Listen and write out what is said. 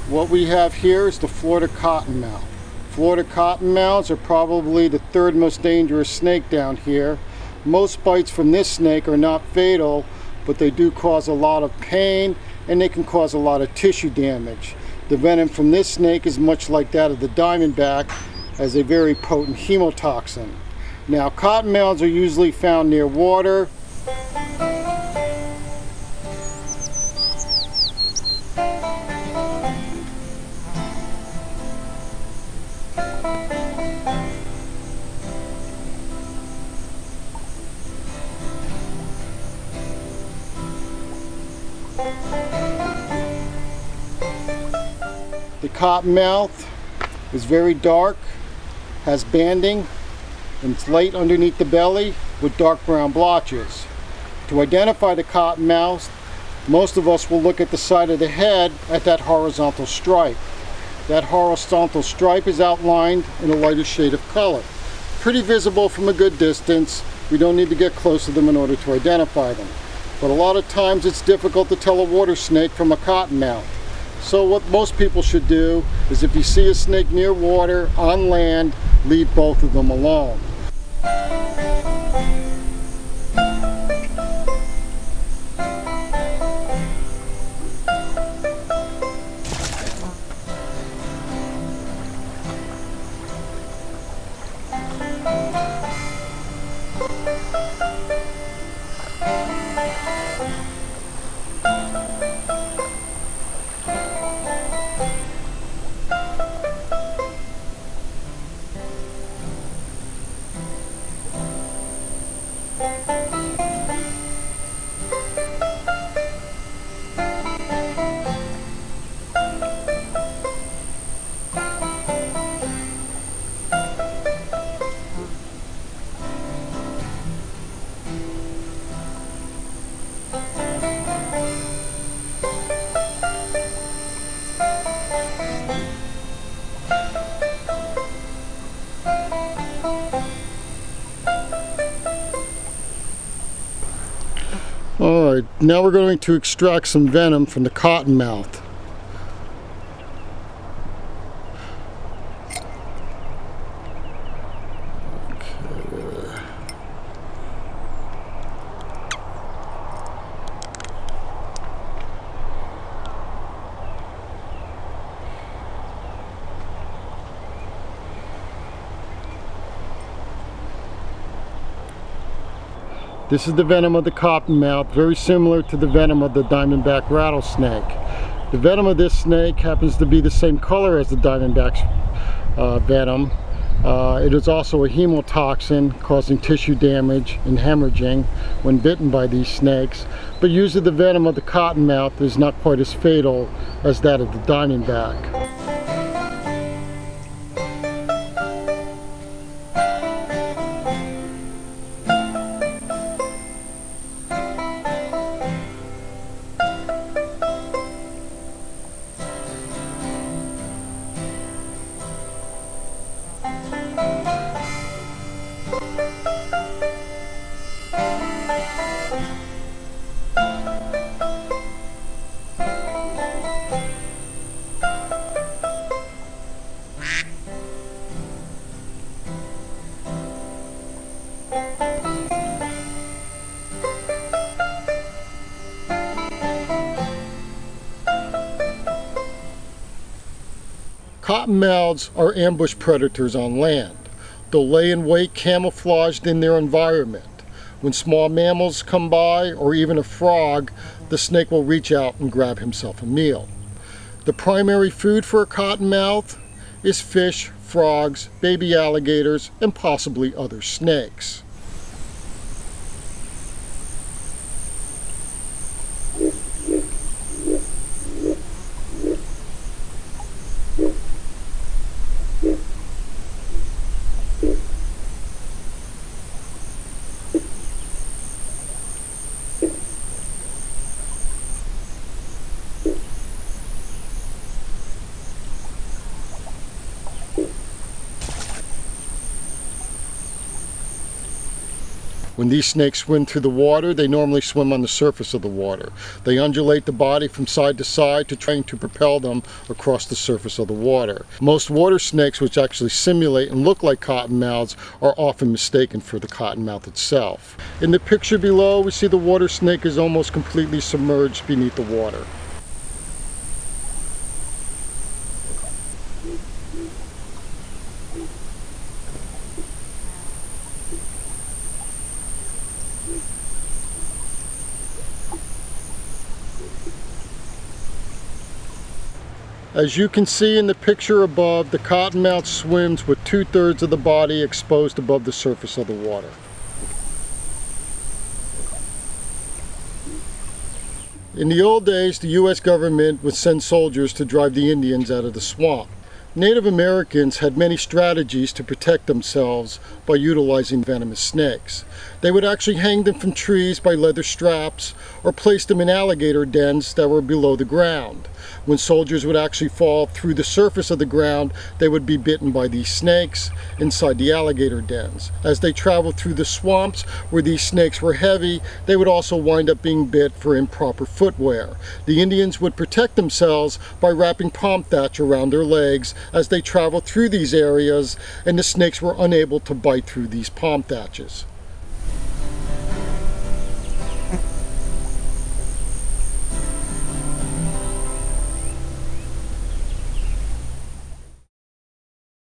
What we have here is the Florida cottonmouth. Florida cottonmouths are probably the third most dangerous snake down here. Most bites from this snake are not fatal, but they do cause a lot of pain and they can cause a lot of tissue damage. The venom from this snake is much like that of the diamondback, as a very potent hemotoxin. Now, cottonmouths are usually found near water. The cottonmouth is very dark, has banding, and it's light underneath the belly with dark brown blotches. To identify the cottonmouth, most of us will look at the side of the head at that horizontal stripe. That horizontal stripe is outlined in a lighter shade of color. Pretty visible from a good distance. We don't need to get close to them in order to identify them. But a lot of times it's difficult to tell a water snake from a cottonmouth. So what most people should do is, if you see a snake near water, on land, leave both of them alone. Alright, now we're going to extract some venom from the cottonmouth. This is the venom of the cottonmouth, very similar to the venom of the diamondback rattlesnake. The venom of this snake happens to be the same color as the diamondback's venom. It is also a hemotoxin, causing tissue damage and hemorrhaging when bitten by these snakes. But usually the venom of the cottonmouth is not quite as fatal as that of the diamondback. Cottonmouths are ambush predators on land. They'll lay in wait camouflaged in their environment. When small mammals come by, or even a frog, the snake will reach out and grab himself a meal. The primary food for a cottonmouth is fish, frogs, baby alligators, and possibly other snakes. When these snakes swim through the water, they normally swim on the surface of the water. They undulate the body from side to side to try to propel them across the surface of the water. Most water snakes, which actually simulate and look like cottonmouths, are often mistaken for the cottonmouth itself. In the picture below, we see the water snake is almost completely submerged beneath the water. As you can see in the picture above, the cottonmouth swims with 2/3 of the body exposed above the surface of the water. In the old days, the U.S. government would send soldiers to drive the Indians out of the swamp. Native Americans had many strategies to protect themselves by utilizing venomous snakes. They would actually hang them from trees by leather straps or place them in alligator dens that were below the ground. When soldiers would actually fall through the surface of the ground, they would be bitten by these snakes inside the alligator dens. As they traveled through the swamps where these snakes were heavy, they would also wind up being bit for improper footwear. The Indians would protect themselves by wrapping palm thatch around their legs as they traveled through these areas, and the snakes were unable to bite through these palm thatches.